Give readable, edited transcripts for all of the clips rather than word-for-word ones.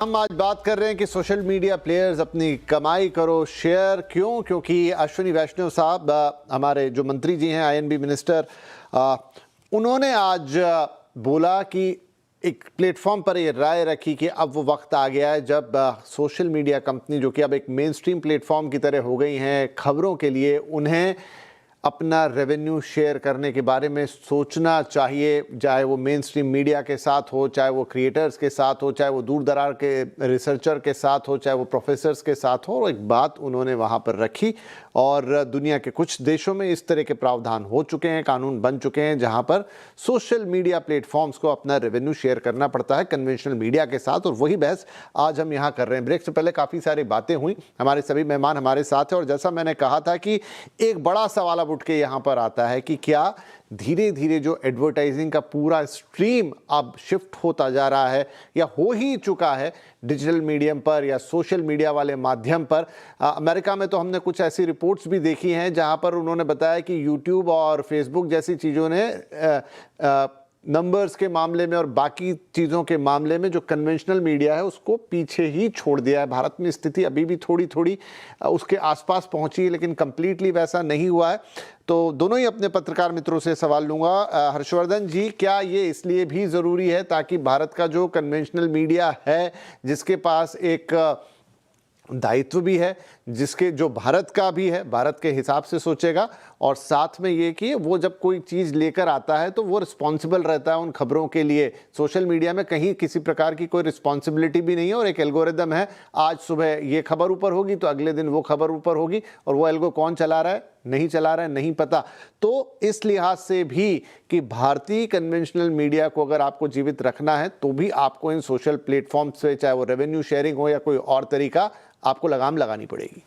हम आज बात कर रहे हैं कि सोशल मीडिया प्लेयर्स अपनी कमाई करो शेयर क्यों, क्योंकि अश्विनी वैष्णव साहब हमारे जो मंत्री जी हैं आईएनबी मिनिस्टर, उन्होंने आज बोला कि एक प्लेटफॉर्म पर ये राय रखी कि अब वो वक्त आ गया है जब सोशल मीडिया कंपनी जो कि अब एक मेन स्ट्रीम प्लेटफॉर्म की तरह हो गई हैं खबरों के लिए, उन्हें अपना रेवेन्यू शेयर करने के बारे में सोचना चाहिए, चाहे वो मेन स्ट्रीम मीडिया के साथ हो, चाहे वो क्रिएटर्स के साथ हो, चाहे वो दूर दराज के रिसर्चर के साथ हो, चाहे वो प्रोफेसर्स के साथ हो। और एक बात उन्होंने वहाँ पर रखी और दुनिया के कुछ देशों में इस तरह के प्रावधान हो चुके हैं, कानून बन चुके हैं जहाँ पर सोशल मीडिया प्लेटफॉर्म्स को अपना रेवेन्यू शेयर करना पड़ता है कन्वेंशनल मीडिया के साथ। और वही बहस आज हम यहाँ कर रहे हैं। ब्रेक से पहले काफ़ी सारी बातें हुई, हमारे सभी मेहमान हमारे साथ हैं और जैसा मैंने कहा था कि एक बड़ा सवाल उठ के यहाँ पर आता है कि क्या धीरे धीरे जो एडवर्टाइजिंग का पूरा स्ट्रीम अब शिफ्ट होता जा रहा है या हो ही चुका है डिजिटल मीडियम पर या सोशल मीडिया वाले माध्यम पर। अमेरिका में तो हमने कुछ ऐसी रिपोर्ट्स भी देखी हैं जहां पर उन्होंने बताया कि यूट्यूब और फेसबुक जैसी चीज़ों ने नंबर्स के मामले में और बाकी चीज़ों के मामले में जो कन्वेंशनल मीडिया है उसको पीछे ही छोड़ दिया है। भारत में स्थिति अभी भी थोड़ी थोड़ी उसके आसपास पहुंची है, लेकिन कंप्लीटली वैसा नहीं हुआ है। तो दोनों ही अपने पत्रकार मित्रों से सवाल लूँगा। हर्षवर्धन जी, क्या ये इसलिए भी ज़रूरी है ताकि भारत का जो कन्वेंशनल मीडिया है, जिसके पास एक दायित्व भी है, जिसके जो भारत का भी है, भारत के हिसाब से सोचेगा, और साथ में ये कि वो जब कोई चीज़ लेकर आता है तो वो रिस्पॉन्सिबल रहता है उन खबरों के लिए। सोशल मीडिया में कहीं किसी प्रकार की कोई रिस्पॉन्सिबिलिटी भी नहीं है और एक एल्गोरिदम है, आज सुबह ये खबर ऊपर होगी तो अगले दिन वो खबर ऊपर होगी, और वो एल्गो कौन चला रहा है, नहीं चला रहा है, नहीं पता। तो इस लिहाज से भी कि भारतीय कन्वेंशनल मीडिया को अगर आपको जीवित रखना है तो भी आपको इन सोशल प्लेटफॉर्म से, चाहे वो रेवेन्यू शेयरिंग हो या कोई और तरीका, आपको लगाम लगानी पड़ेगी।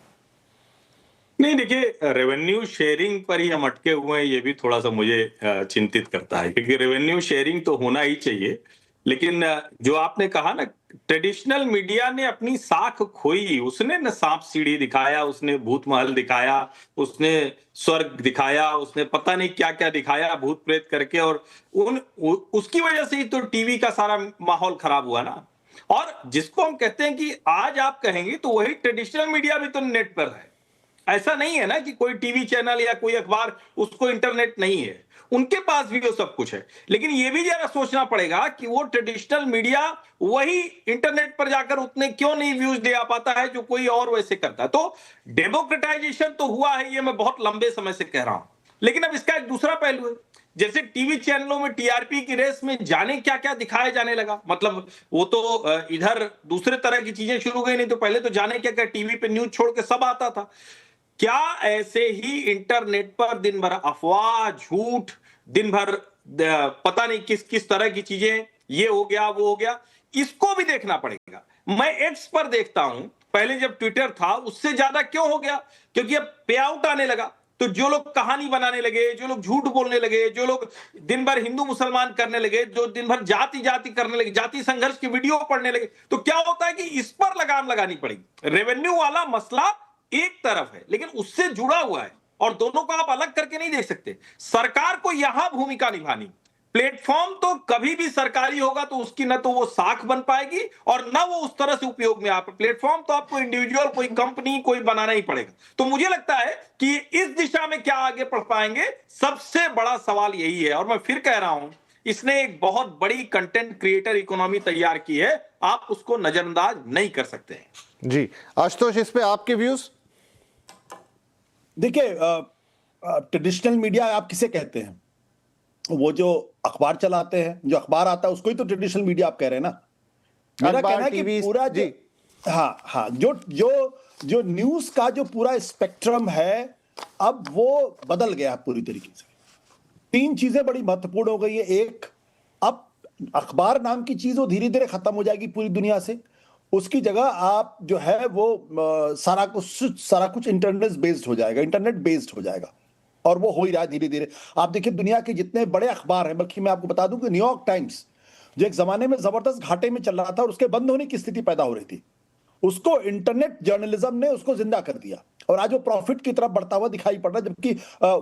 नहीं, देखिए, रेवेन्यू शेयरिंग पर ही हम अटके हुए हैं, ये भी थोड़ा सा मुझे चिंतित करता है, क्योंकि रेवेन्यू शेयरिंग तो होना ही चाहिए। लेकिन जो आपने कहा ना, ट्रेडिशनल मीडिया ने अपनी साख खोई। उसने न सांप सीढ़ी दिखाया, उसने भूत महल दिखाया, उसने स्वर्ग दिखाया, उसने पता नहीं क्या क्या दिखाया भूत प्रेत करके, और उसकी वजह से ही तो टीवी का सारा माहौल खराब हुआ ना। और जिसको हम कहते हैं कि आज आप कहेंगे तो वही ट्रेडिशनल मीडिया भी तो नेट पर है। ऐसा नहीं है ना कि कोई टीवी चैनल या कोई अखबार उसको इंटरनेट नहीं है, उनके पास भी वो सब कुछ है। लेकिन ये भी जरा सोचना पड़ेगा कि वो ट्रेडिशनल मीडिया वही इंटरनेट पर जाकर उतने क्यों नहीं व्यूज दे आ पाता है जो कोई और वैसे करता है। तो डेमोक्रेटाइजेशन तो हुआ है, ये मैं बहुत लंबे समय से कह रहा हूं, लेकिन अब इसका एक दूसरा पहलू है। जैसे टीवी चैनलों में टीआरपी की रेस में जाने क्या क्या दिखाया जाने लगा। मतलब वो तो इधर दूसरे तरह की चीजें शुरू हो गई, नहीं तो पहले तो जाने क्या क्या टीवी पे न्यूज छोड़ के सब आता था। क्या ऐसे ही इंटरनेट पर दिन भर अफवाह, झूठ, दिन भर पता नहीं किस किस तरह की चीजें, ये हो गया वो हो गया, इसको भी देखना पड़ेगा। मैं एक्स पर देखता हूं, पहले जब ट्विटर था उससे ज्यादा क्यों हो गया, क्योंकि अब पे आउट आने लगा। तो जो लोग कहानी बनाने लगे, जो लोग झूठ बोलने लगे, जो लोग दिन भर हिंदू मुसलमान करने लगे, जो दिन भर जाति जाति करने लगे, जाति संघर्ष की वीडियो पढ़ने लगे, तो क्या होता है कि इस पर लगाम लगानी पड़ेगी। रेवेन्यू वाला मसला एक तरफ है, लेकिन उससे जुड़ा हुआ है और दोनों को आप अलग करके नहीं देख सकते। सरकार को यहां भूमिका निभानी। प्लेटफॉर्म तो कभी भी सरकारी होगा तो उसकी न तो वो साख बन पाएगी और न वो उस तरह से उपयोग में आ पाए। प्लेटफॉर्म तो आपको इंडिविजुअल, कोई कंपनी, कोई बनाना ही पड़ेगा। तो मुझे लगता है कि इस दिशा में क्या आगे बढ़ पाएंगे, सबसे बड़ा सवाल यही है। और मैं फिर कह रहा हूं, इसने एक बहुत बड़ी कंटेंट क्रिएटर इकोनॉमी तैयार की है, आप उसको नजरअंदाज नहीं कर सकते हैं। जी आशुतोष, इस पे आपके व्यूज? देखिए, ट्रेडिशनल मीडिया आप किसे कहते हैं? वो जो अखबार चलाते हैं, जो अखबार आता है उसको ही तो ट्रेडिशनल मीडिया आप कह रहे हैं ना। मेरा कहना है कि पूरा जो हाँ जो जो जो न्यूज का जो पूरा स्पेक्ट्रम है अब वो बदल गया पूरी तरीके से। तीन चीजें बड़ी महत्वपूर्ण हो गई है। एक, अब अखबार नाम की चीज वो धीरे धीरे खत्म हो जाएगी पूरी दुनिया से। उसकी जगह आप जो है वो सारा कुछ इंटरनेट बेस्ड हो जाएगा, इंटरनेट बेस्ड हो जाएगा, और वो हो ही रहा है धीरे धीरे। आप देखिए दुनिया के जितने बड़े अखबार हैं, बल्कि मैं आपको बता दूं कि न्यूयॉर्क टाइम्स जो एक जमाने में जबरदस्त घाटे में चल रहा था और उसके बंद होने की स्थिति पैदा हो रही थी, उसको इंटरनेट जर्नलिज्म ने उसको जिंदा कर दिया और आज वो प्रॉफिट की तरफ बढ़ता हुआ दिखाई पड़ रहा है, जबकि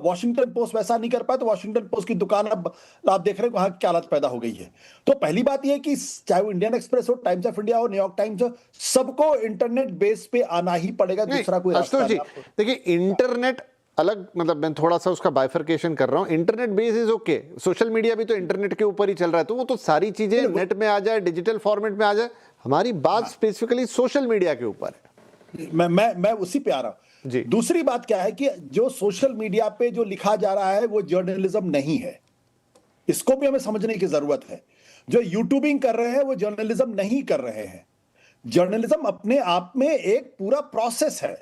वॉशिंगटन पोस्ट वैसा नहीं कर पाया। तो वॉशिंगटन पोस्ट की दुकान अब आप देख रहे हैं वहां क्या हालत पैदा हो गई है। तो पहली बात यह कि चाहे वो इंडियन एक्सप्रेस हो, टाइम्स ऑफ इंडिया हो, न्यूयॉर्क टाइम्स हो, सबको इंटरनेट बेस पे आना ही पड़ेगा, दूसरा कोई रास्ता नहीं। देखिए इंटरनेट अलग, मतलब मैं थोड़ा सा उसका बाइफरकेशन कर रहा हूं। Internet base is okay, social media भी तो इंटरनेट के ऊपर ही चल रहा है, तो वो तो सारी चीजें नेट में आ जाए, डिजिटल फॉर्मेट में आ जाए। हमारी बात स्पेसिफिकली सोशल मीडिया के ऊपर है। मैं उसी पे आ रहा हूं जी। दूसरी बात क्या है कि जो सोशल मीडिया पे जो लिखा जा रहा है वो जर्नलिज्म नहीं है, इसको भी हमें समझने की जरूरत है। जो यूट्यूबिंग कर रहे हैं वो जर्नलिज्म नहीं कर रहे हैं। जर्नलिज्म अपने आप में एक पूरा प्रोसेस है,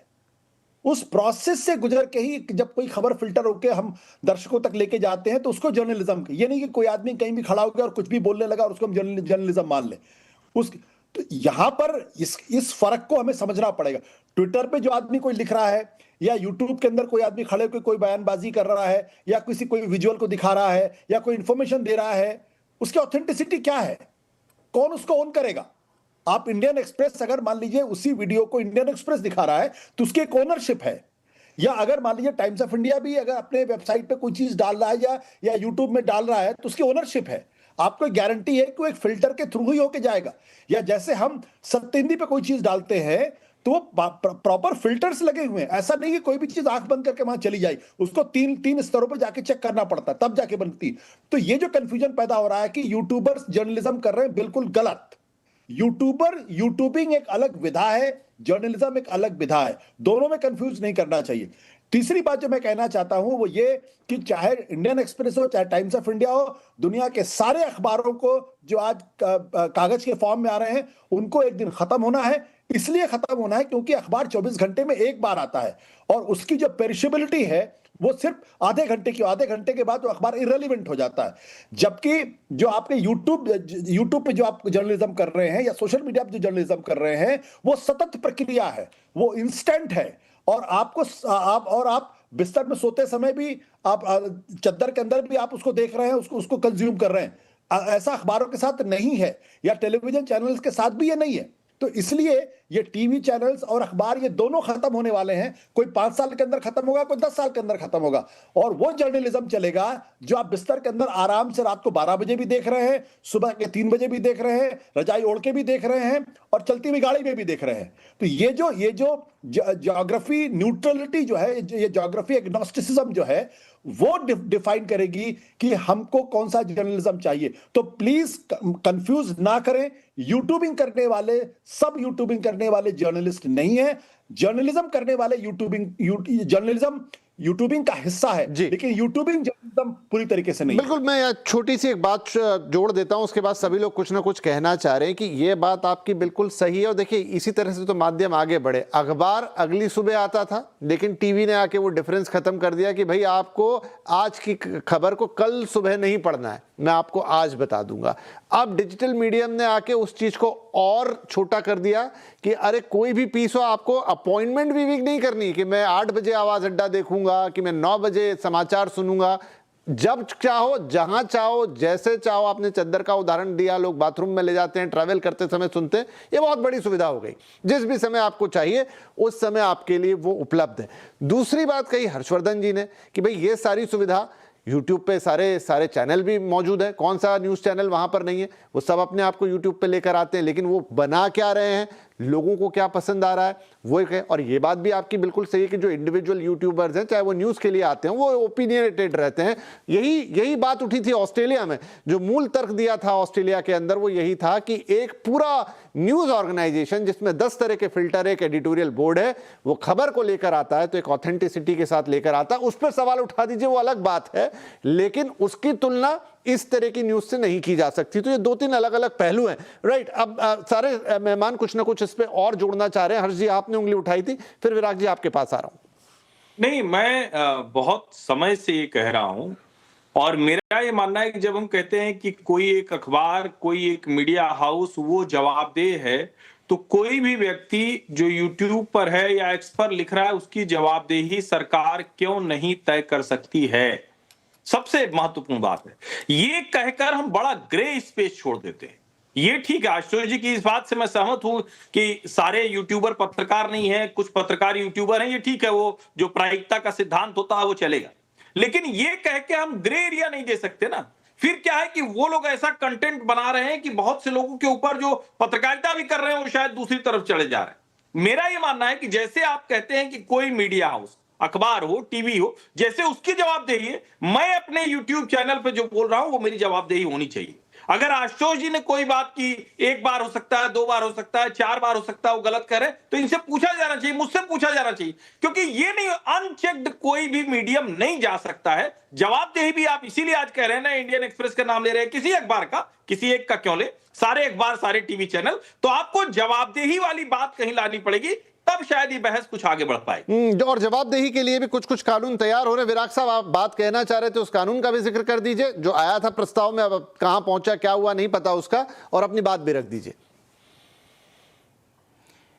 उस प्रोसेस से गुजर के ही जब कोई खबर फिल्टर होकर हम दर्शकों तक लेके जाते हैं तो उसको जर्नलिज्म, ये नहीं कि कोई आदमी कहीं भी खड़ा हो गया और कुछ भी बोलने लगा और उसको हम जर्नलिज्म मान ले। तो यहां पर इस फर्क को हमें समझना पड़ेगा। ट्विटर पे जो आदमी कोई लिख रहा है या यूट्यूब के अंदर कोई आदमी खड़े होकर कोई बयानबाजी कर रहा है या किसी कोई विजुअल को दिखा रहा है या कोई इंफॉर्मेशन दे रहा है, उसकी ऑथेंटिसिटी क्या है, कौन उसको ओन करेगा? आप इंडियन एक्सप्रेस अगर मान लीजिए उसी वीडियो को इंडियन एक्सप्रेस दिखा रहा है तो उसकी एक ओनरशिप है, या अगर मान लीजिए टाइम्स ऑफ इंडिया भी अगर अपने वेबसाइट पे कोई चीज डाल रहा है या यूट्यूब में डाल रहा है तो उसकी ओनरशिप है। आपको गारंटी है कि वो एक फिल्टर के थ्रू ही होके जाएगा। या जैसे हम सत्य हिंदी पे कोई चीज डालते हैं तो वो प्रॉपर फिल्टर्स लगे हुए हैं, ऐसा नहीं कि कोई भी चीज आंख बंद करके वहां चली जाए, उसको तीन स्तरों पर जाके चेक करना पड़ता है तब जाके बनती। तो ये जो कंफ्यूजन पैदा हो रहा है कि यूट्यूबर्स जर्नलिज्म कर रहे हैं, बिल्कुल गलत। यूट्यूबिंग एक अलग विधा है, जर्नलिज्म एक अलग विधा है, दोनों में कंफ्यूज नहीं करना चाहिए। तीसरी बात जो मैं कहना चाहता हूं वो ये कि चाहे इंडियन एक्सप्रेस हो, चाहे टाइम्स ऑफ इंडिया हो, दुनिया के सारे अखबारों को जो आज कागज के फॉर्म में आ रहे हैं उनको एक दिन खत्म होना है। इसलिए खत्म होना है क्योंकि अखबार 24 घंटे में एक बार आता है और उसकी जो पेरिशेबिलिटी है वो सिर्फ आधे घंटे के बाद वो अखबार इररिलेवेंट हो जाता है। जबकि जो आपके यूट्यूब पे जो आप जर्नलिज्म कर रहे हैं या सोशल मीडिया पे जो जर्नलिज्म कर रहे हैं वो सतत प्रक्रिया है, वो इंस्टेंट है और आप बिस्तर में सोते समय भी आप चद्दर के अंदर भी आप उसको देख रहे हैं, उसको कंज्यूम कर रहे हैं। ऐसा अखबारों के साथ नहीं है या टेलीविजन चैनल्स के साथ भी ये नहीं है। तो इसलिए ये टीवी चैनल्स और अखबार ये दोनों खत्म होने वाले हैं। कोई 5 साल के अंदर खत्म होगा, कोई 10 साल के अंदर खत्म होगा और वो जर्नलिज्म चलेगा जो आप बिस्तर के अंदर आराम से रात को 12 बजे भी देख रहे हैं, सुबह के 3 बजे भी देख रहे हैं, रजाई ओढ़ के भी देख रहे हैं और चलती हुई गाड़ी में भी देख रहे हैं। तो ये जो ज्योग्राफी न्यूट्रलिटी जो है, ये ज्योग्राफी एग्नोस्टिसिज्म जो है वो डिफाइन करेगी कि हमको कौन सा जर्नलिज्म चाहिए। तो प्लीज कंफ्यूज ना करें, यूट्यूबिंग करने वाले सब यूट्यूबिंग करने वाले जर्नलिस्ट नहीं है। जर्नलिज्म करने वाले जर्नलिज्म यूट्यूबिंग का हिस्सा है, लेकिन यूट्यूबिंग जर्नलिज्म पूरी तरीके से नहीं। बिल्कुल, मैं छोटी सी एक बात जोड़ देता हूं, उसके बाद सभी लोग कुछ ना कुछ कहना चाह रहे हैं कि ये बात आपकी बिल्कुल सही है। और देखिए इसी तरह से तो माध्यम आगे बढ़े। अखबार अगली सुबह आता था, लेकिन टीवी ने आके वो डिफरेंस खत्म कर दिया कि भाई आपको आज की खबर को कल सुबह नहीं पढ़ना है, मैं आपको आज बता दूंगा। अब डिजिटल मीडियम ने आके उस चीज को और छोटा कर दिया कि अरे कोई भी पीस हो, आपको अपॉइंटमेंट भी नहीं करनी कि मैं 8 बजे आवाज अड्डा देखूंगा, कि मैं 9 बजे समाचार सुनूंगा। जब चाहो, जहां चाहो, जैसे चाहो। आपने चद्दर का उदाहरण दिया, लोग बाथरूम में ले जाते हैं, ट्रैवल करते समय सुनते हैं। ये बहुत बड़ी सुविधा हो गई, जिस भी समय आपको चाहिए उस समय आपके लिए वो उपलब्ध है। दूसरी बात कही हर्षवर्धन जी ने कि भाई ये सारी सुविधा यूट्यूब पे सारे चैनल भी मौजूद है, कौन सा न्यूज़ चैनल वहां पर नहीं है? वो सब अपने आप को यूट्यूब पे लेकर आते हैं, लेकिन वो बना क्या रहे हैं, लोगों को क्या पसंद आ रहा है वो एक है। और ये बात भी आपकी बिल्कुल सही है कि जो इंडिविजुअल यूट्यूबर्स हैं, चाहे वो न्यूज़ के लिए आते हैं, वो ओपिनियनेटेड रहते हैं। यही बात उठी थी ऑस्ट्रेलिया में। जो मूल तर्क दिया था ऑस्ट्रेलिया के अंदर वो यही था कि एक पूरा न्यूज़ ऑर्गेनाइजेशन जिसमें 10 तरह के फिल्टर, एक एडिटोरियल बोर्ड है, वो खबर को लेकर आता है तो एक ऑथेंटिसिटी के साथ लेकर आता है। उस पर सवाल उठा दीजिए, वो अलग बात है, लेकिन उसकी तुलना इस तरह की न्यूज़ से नहीं की जा सकती। तो ये 2-3 अलग अलग पहलू हैं, राइट। अब सारे मेहमान कुछ ना कुछ इस पे और जोड़ना चाह रहे हैं। हर्ष जी, आपने उंगली उठाई थी, फिर विराग जी आपके पास आ रहा हूं। नहीं, मैं बहुत समय से ये कह रहा हूं और मेरा ये मानना है कि जब हम कहते हैं कि कोई एक अखबार, कोई एक मीडिया हाउस वो जवाबदेह है, तो कोई भी व्यक्ति जो यूट्यूब पर है या एक्स पर लिख रहा है उसकी जवाबदेही सरकार क्यों नहीं तय कर सकती है? सबसे महत्वपूर्ण बात है। ये कहकर हम बड़ा ग्रे स्पेस छोड़ देते हैं ये ठीक है, आशुतोष जी की इस बात से मैं सहमत हूं कि सारे यूट्यूबर पत्रकार नहीं है, कुछ पत्रकार यूट्यूबर हैं, ये ठीक है, वो जो प्रायिकता का सिद्धांत होता है वो चलेगा। लेकिन ये कह के हम ग्रे एरिया नहीं दे सकते ना। फिर क्या है कि वो लोग ऐसा कंटेंट बना रहे हैं कि बहुत से लोगों के ऊपर जो पत्रकारिता भी कर रहे हैं वो शायद दूसरी तरफ चले जा रहे हैं। मेरा ये मानना है कि जैसे आप कहते हैं कि कोई मीडिया हाउस, अखबार हो, टीवी हो, जैसे उसकी जवाबदेही है, मैं अपने यूट्यूब चैनल पे जो बोल रहा हूं वो मेरी जवाबदेही होनी चाहिए। अगर आशुतोष जी ने कोई बात की, एक बार हो सकता है, 2 बार हो सकता है, 4 बार हो सकता है, वो गलत करे तो इनसे पूछा जाना चाहिए, मुझसे पूछा जाना चाहिए, क्योंकि ये नहीं, अनचेक्ड कोई भी मीडियम नहीं जा सकता है। जवाबदेही भी आप इसीलिए आज कह रहे हैं ना, इंडियन एक्सप्रेस का नाम ले रहे हैं, किसी अखबार का, किसी एक का क्यों ले, सारे अखबार, सारे टीवी चैनल, तो आपको जवाबदेही वाली बात कहीं लानी पड़ेगी, तब शायद ये बहस कुछ आगे बढ़ पाएगी। और जवाबदेही के लिए भी कुछ कुछ कानून तैयार हो रहे। विराग साहब, आप बात कहना चाह रहे थे, उस कानून का भी जिक्र कर दीजिए जो आया था प्रस्ताव में, अब कहां पहुंचा, क्या हुआ नहीं पता उसका, और अपनी बात भी रख दीजिए।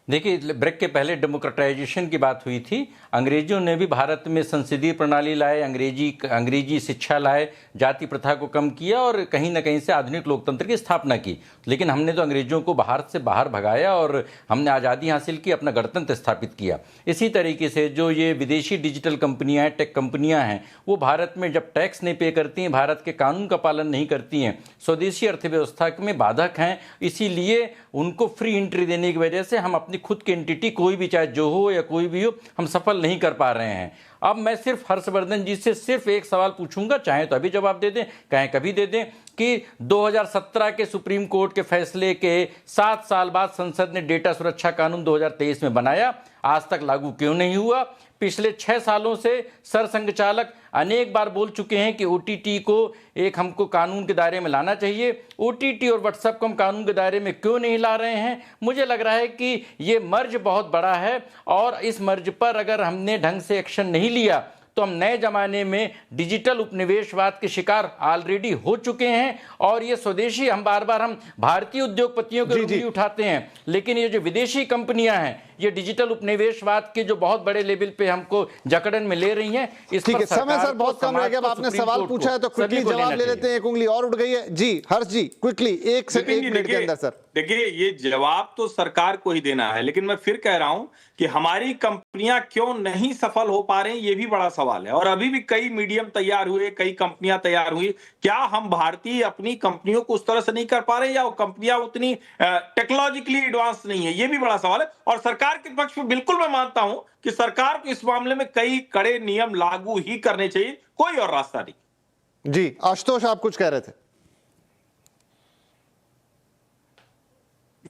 देखिए, ब्रेक के पहले डेमोक्रेटाइजेशन की बात हुई थी। अंग्रेजों ने भी भारत में संसदीय प्रणाली लाए, अंग्रेजी शिक्षा लाए, जाति प्रथा को कम किया और कहीं ना कहीं से आधुनिक लोकतंत्र की स्थापना की। लेकिन हमने तो अंग्रेजों को भारत से बाहर भगाया और हमने आज़ादी हासिल की, अपना गणतंत्र स्थापित किया। इसी तरीके से जो ये विदेशी डिजिटल कंपनियां हैं, टेक कंपनियां हैं, वो भारत में जब टैक्स नहीं पे करती हैं, भारत के कानून का पालन नहीं करती हैं, स्वदेशी अर्थव्यवस्था में बाधक हैं, इसीलिए उनको फ्री एंट्री देने की वजह से हम अपनी खुद की एंटिटी, कोई भी चाहे जो हो या कोई भी हो, हम सफल नहीं कर पा रहे हैं। अब मैं सिर्फ हर्षवर्धन जी से सिर्फ एक सवाल पूछूंगा, चाहे तो अभी जवाब दे दें, चाहे कभी दे दें, कि 2017 के सुप्रीम कोर्ट के फैसले के 7 साल बाद संसद ने डेटा सुरक्षा कानून 2023 में बनाया, आज तक लागू क्यों नहीं हुआ? पिछले 6 सालों से सरसंघ चालक अनेक बार बोल चुके हैं कि ओटीटी को एक हमको कानून के दायरे में लाना चाहिए। ओटीटी और व्हाट्सएप को हम कानून के दायरे में क्यों नहीं ला रहे हैं? मुझे लग रहा है कि ये मर्ज बहुत बड़ा है और इस मर्ज पर अगर हमने ढंग से एक्शन नहीं लिया तो हम नए जमाने में डिजिटल उपनिवेशवाद के शिकार ऑलरेडी हो चुके हैं। और ये स्वदेशी, हम बार बार भारतीय उद्योगपतियों के उंगली उठाते हैं, लेकिन ये जो विदेशी कंपनियां हैं, ये डिजिटल उपनिवेशवाद के जो बहुत बड़े लेवल पे हमको जकड़न में ले रही हैं, इस पर समय सर बहुत कम रह गया। आपने सवाल पूछा है तो क्विकली जवाब ले लेते हैं। एक उंगली और उठ गई है जी, हर्ष जी, क्विकली, एक मिनट के अंदर सर। देखिए, ये जवाब तो सरकार को ही देना है, लेकिन मैं फिर कह रहा हूं कि हमारी कंपनियां क्यों नहीं सफल हो पा रही, ये भी बड़ा सवाल है। और अभी भी कई मीडियम तैयार हुए, कई कंपनियां तैयार हुई, क्या हम भारतीय अपनी कंपनियों को उस तरह से नहीं कर पा रहे, या वो कंपनियां उतनी टेक्नोलॉजिकली एडवांस नहीं है, ये भी बड़ा सवाल है। और सरकार के पक्ष में बिल्कुल मैं मानता हूं कि सरकार को इस मामले में कई कड़े नियम लागू ही करने चाहिए, कोई और रास्ता नहीं। जी आशुतोष, आप कुछ कह रहे थे।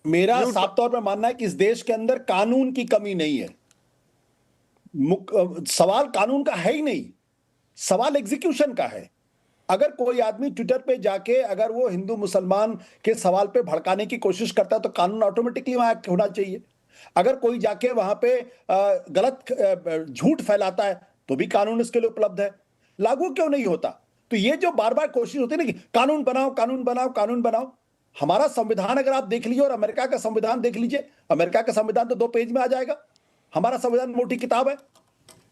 मेरा साफ तौर पर मानना है कि इस देश के अंदर कानून की कमी नहीं है। सवाल कानून का है ही नहीं, सवाल एग्जीक्यूशन का है। अगर कोई आदमी ट्विटर पे जाके अगर वो हिंदू मुसलमान के सवाल पे भड़काने की कोशिश करता है तो कानून ऑटोमेटिकली वहां होना चाहिए। अगर कोई जाके वहां पे गलत झूठ फैलाता है तो भी कानून इसके लिए उपलब्ध है। लागू क्यों नहीं होता? तो ये जो बार बार कोशिश होती है ना कि कानून बनाओ, कानून बनाओ, कानून बनाओ। हमारा संविधान अगर आप देख लीजिए और अमेरिका का संविधान देख लीजिए, अमेरिका का संविधान तो 2 पेज में आ जाएगा। हमारा संविधान मोटी किताब है।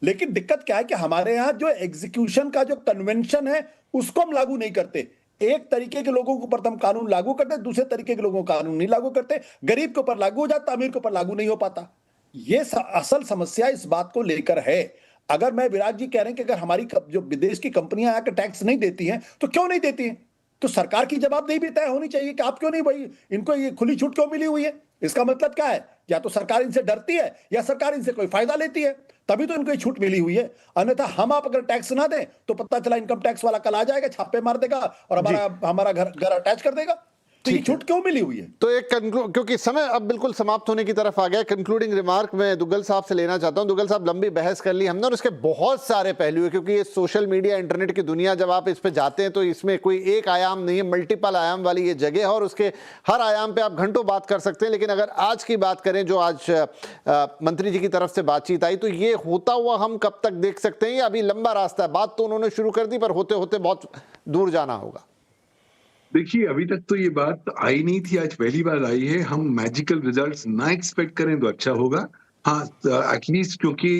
लेकिन दिक्कत क्या है कि हमारे यहां जो एग्जीक्यूशन का जो कन्वेंशन है उसको हम लागू नहीं करते। एक तरीके के लोगों के ऊपर हम कानून लागू करते, दूसरे तरीके के लोगों को कानून नहीं लागू करते। गरीब के ऊपर लागू हो जाता, अमीर के ऊपर लागू नहीं हो पाता। ये असल समस्या इस बात को लेकर है। अगर मैं विराट जी कह रहे हैं कि अगर हमारी जो विदेश की कंपनियां आकर टैक्स नहीं देती हैं तो क्यों नहीं देती हैं, तो सरकार की जवाबदेही भी तय होनी चाहिए कि आप क्यों नहीं, भाई इनको ये खुली छूट क्यों मिली हुई है। इसका मतलब क्या है? या तो सरकार इनसे डरती है या सरकार इनसे कोई फायदा लेती है, तभी तो इनको ये छूट मिली हुई है। अन्यथा हम आप अगर टैक्स ना दें तो पता चला इनकम टैक्स वाला कल आ जाएगा, छापे मार देगा और हमारा घर अटैच कर देगा। तो ये छूट क्यों मिली हुई है? तो एक क्योंकि समय अब बिल्कुल समाप्त होने की तरफ आ गया, कंक्लूडिंग रिमार्क मैं दुग्गल साहब से लेना चाहता हूं। दुग्गल साहब, लंबी बहस कर ली हमने और इसके बहुत सारे पहलू है, क्योंकि ये सोशल मीडिया, इंटरनेट की दुनिया, जब आप इस पे जाते हैं तो इसमें कोई एक आयाम नहीं है, मल्टीपल आयाम वाली ये जगह है और उसके हर आयाम पे आप घंटों बात कर सकते हैं। लेकिन अगर आज की बात करें, जो आज मंत्री जी की तरफ से बातचीत आई, तो ये होता हुआ हम कब तक देख सकते हैं? ये अभी लंबा रास्ता है। बात तो उन्होंने शुरू कर दी, पर होते होते बहुत दूर जाना होगा। देखिए, अभी तक तो ये बात आई नहीं थी, आज पहली बार आई है। हम मैजिकल रिजल्ट्स ना एक्सपेक्ट करें तो अच्छा होगा। हाँ, एटलीस्ट क्योंकि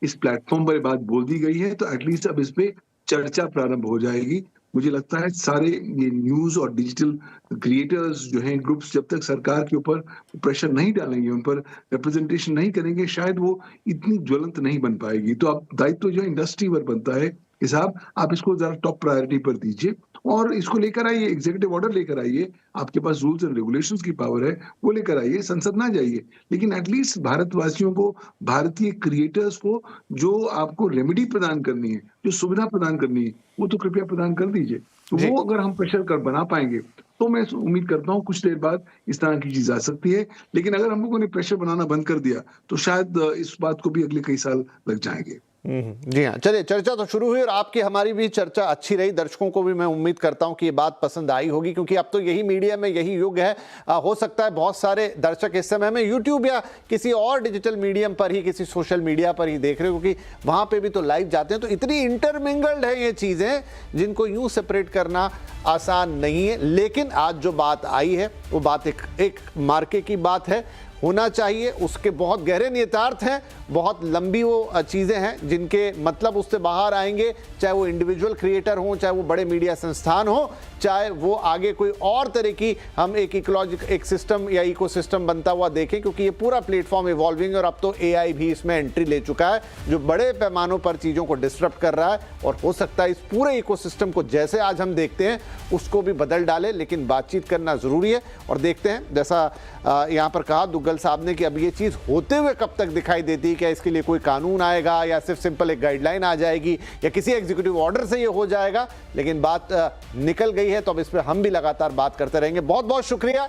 इस प्लेटफॉर्म पर बात बोल दी गई है तो एटलीस्ट अब इस पे चर्चा प्रारंभ हो जाएगी। मुझे लगता है सारे ये न्यूज और डिजिटल क्रिएटर्स जो हैं ग्रुप्स जब तक सरकार के ऊपर प्रेशर नहीं डालेंगे, उन पर रिप्रेजेंटेशन नहीं करेंगे, शायद वो इतनी ज्वलंत नहीं बन पाएगी। तो अब दायित्व जो है इंडस्ट्री पर बनता है कि साहब आप इसको जरा टॉप प्रायोरिटी पर दीजिए और इसको लेकर आइए, एग्जीक्यूटिव ऑर्डर लेकर आइए, आपके पास रूल्स एंड रेगुलेशंस की पावर है, वो लेकर आइए, संसद ना जाइए, लेकिन एटलीस्ट भारतवासियों को, भारतीय क्रिएटर्स को जो आपको रेमेडी प्रदान करनी है, जो सुविधा प्रदान करनी है, वो तो कृपया प्रदान कर दीजिए। तो वो अगर हम प्रेशर कर बना पाएंगे तो मैं उम्मीद करता हूँ कुछ देर बाद इस तरह की चीज आ सकती है। लेकिन अगर हम लोगों ने प्रेशर बनाना बंद कर दिया तो शायद इस बात को भी अगले कई साल लग जाएंगे। जी हाँ, चलिए, चर्चा तो शुरू हुई और आपकी हमारी भी चर्चा अच्छी रही। दर्शकों को भी मैं उम्मीद करता हूं कि ये बात पसंद आई होगी, क्योंकि अब तो यही मीडिया में यही युग है। हो सकता है बहुत सारे दर्शक इस समय में यूट्यूब या किसी और डिजिटल मीडियम पर ही, किसी सोशल मीडिया पर ही देख रहे हो, क्योंकि वहां पे भी तो लाइव जाते हैं। तो इतनी इंटरमिंगल्ड है ये चीजें जिनको यूं सेपरेट करना आसान नहीं है। लेकिन आज जो बात आई है वो बात एक मार्के की बात है, होना चाहिए। उसके बहुत गहरे निहितार्थ हैं, बहुत लंबी वो चीज़ें हैं जिनके मतलब उससे बाहर आएंगे, चाहे वो इंडिविजुअल क्रिएटर हो, चाहे वो बड़े मीडिया संस्थान हो, चाहे वो आगे कोई और तरह की हम एक सिस्टम या इकोसिस्टम बनता हुआ देखें, क्योंकि ये पूरा प्लेटफॉर्म इवॉल्विंग और अब तो एआई भी इसमें एंट्री ले चुका है जो बड़े पैमानों पर चीज़ों को डिस्टर्ब कर रहा है। और हो सकता है इस पूरे इकोसिस्टम को जैसे आज हम देखते हैं उसको भी बदल डाले, लेकिन बातचीत करना ज़रूरी है। और देखते हैं, जैसा यहाँ पर कहा दुग्गल साहब ने, कि अब ये चीज़ होते हुए कब तक दिखाई देती है। क्या इसके लिए कोई कानून आएगा या सिर्फ सिंपल एक गाइडलाइन आ जाएगी या किसी एग्जीक्यूटिव ऑर्डर से ये हो जाएगा। लेकिन बात निकल गई है तो अब इस पर हम भी लगातार बात करते रहेंगे। बहुत बहुत शुक्रिया।